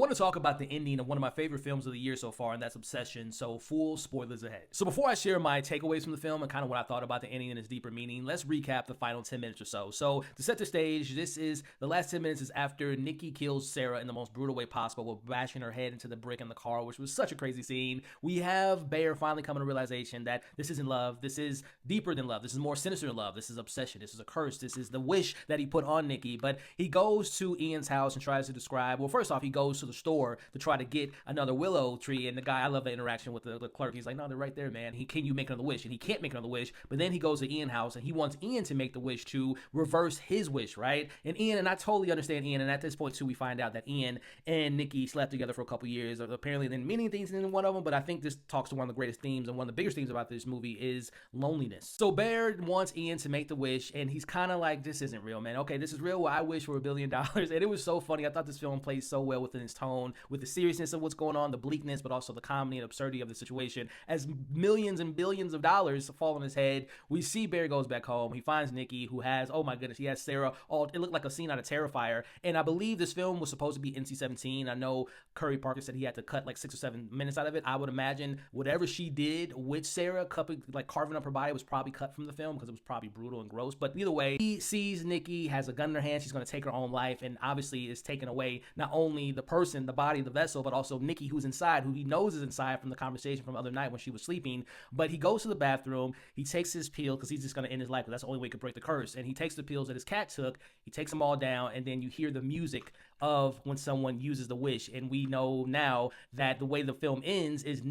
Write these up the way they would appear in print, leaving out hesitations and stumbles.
want to talk about the ending of one of my favorite films of the year so far, and that's Obsession, so full spoilers ahead. So before I share my takeaways from the film and kind of what I thought about the ending and its deeper meaning, let's recap the final 10 minutes or so. So to set the stage, the last 10 minutes is after Nikki kills Sarah in the most brutal way possible with bashing her head into the brick in the car, which was such a crazy scene. We have Bear finally coming to realization that this isn't love, this is deeper than love, this is more sinister than love, this is obsession, this is a curse, this is the wish that he put on Nikki. But he goes to Ian's house and tries to describe, well, first off, he goes to the store to try to get another willow tree, and the guy, I love the interaction with the clerk, he's like, no, they're right there, man, can you make another wish? And he can't make another wish, but then he goes to Ian's house and he wants Ian to make the wish to reverse his wish, right? And I totally understand Ian, and at this point too, we find out that Ian and Nikki slept together for a couple years, apparently then many things in one of them, but I think this talks to one of the greatest themes and one of the biggest themes about this movie is loneliness. So Bear wants Ian to make the wish, and he's kind of like, this isn't real, man. Okay, this is real. Well, I wish for $1 billion. And it was so funny. I thought this film plays so well within its tone, with the seriousness of what's going on, the bleakness, but also the comedy and absurdity of the situation. As millions and billions of dollars fall on his head, we see Bear goes back home. He finds Nikki, who has, oh my goodness, he has Sarah. It looked like a scene out of Terrifier. And I believe this film was supposed to be NC-17. I know Curry Parker said he had to cut like 6 or 7 minutes out of it. I would imagine whatever she did with Sarah, like carving up her body, was probably cut from the film because it was probably brutal and gross. But either way, he sees Nikki, has a gun in her hand. She's going to take her own life, and obviously is taking away not only the person, the body, the vessel, but also Nikki, who's inside, who he knows is inside from the conversation from the other night when she was sleeping. But he goes to the bathroom, he takes his pill because he's just going to end his life, because that's the only way he could break the curse. And he takes the pills that his cat took, he takes them all down, and then you hear the music of when someone uses the wish. And we know now that the way the film ends is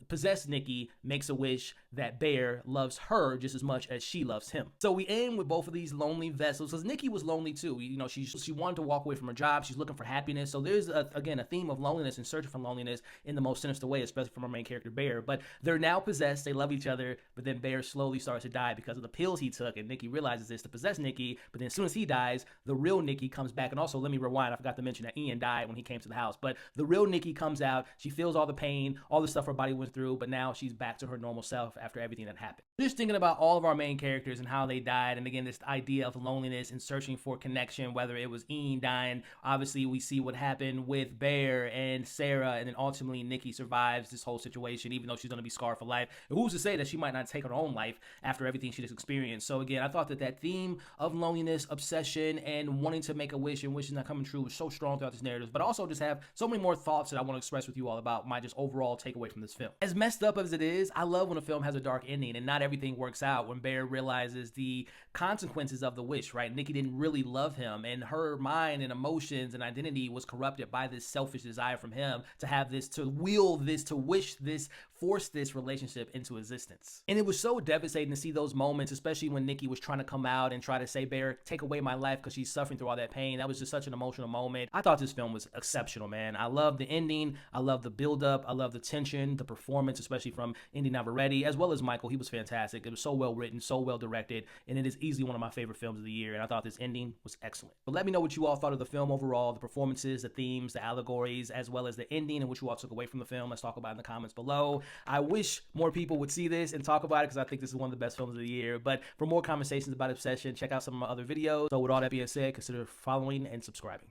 possessed Nikki makes a wish that Bear loves her just as much as she loves him. So we end with both of these lonely vessels, because Nikki was lonely too. You know, she wanted to walk away from her job. She's looking for happiness. So there's again a theme of loneliness and searching for loneliness in the most sinister way, especially from our main character Bear. But they're now possessed. They love each other, but then Bear slowly starts to die because of the pills he took, and Nikki realizes this to possess Nikki. But then as soon as he dies, the real Nikki comes back. And also, let me rewind, I forgot to mention that Ian died when he came to the house, but the real Nikki comes out. She feels all the pain, all the stuff her body went through, but now she's back to her normal self after everything that happened. Just thinking about all of our main characters and how they died, and again, this idea of loneliness and searching for connection, whether it was Ian dying, obviously we see what happened with Bear and Sarah, and then ultimately Nikki survives this whole situation, even though she's going to be scarred for life. And who's to say that she might not take her own life after everything she just experienced? So again, I thought that theme of loneliness, obsession, and wanting to make a wish and wishes not coming true was so strong throughout this narrative, but also just have so many more thoughts that I want to express with you all about my just overall takeaway from this film. As messed up as it is, I love when a film has a dark ending and not everything works out. When Bear realizes the consequences of the wish, right? Nikki didn't really love him, and her mind and emotions and identity was corrupted by this selfish desire from him to have this, to will this, to wish this, force this relationship into existence. And it was so devastating to see those moments, especially when Nikki was trying to come out and try to say, Bear, take away my life, because she's suffering through all that pain. That was just such an emotional moment. I thought this film was exceptional, man. I love the ending. I love the build-up. I love the tension, the performance, especially from Inde Navarrette, as well as Michael. He was fantastic. It was so well written, so well directed, and it is easily one of my favorite films of the year, and I thought this ending was excellent. But let me know what you all thought of the film overall, the performances, the themes, the allegories, as well as the ending, and what you all took away from the film. Let's talk about it in the comments below. I wish more people would see this and talk about it, because I think this is one of the best films of the year. But for more conversations about Obsession, check out some of my other videos. So with all that being said, consider following and subscribing.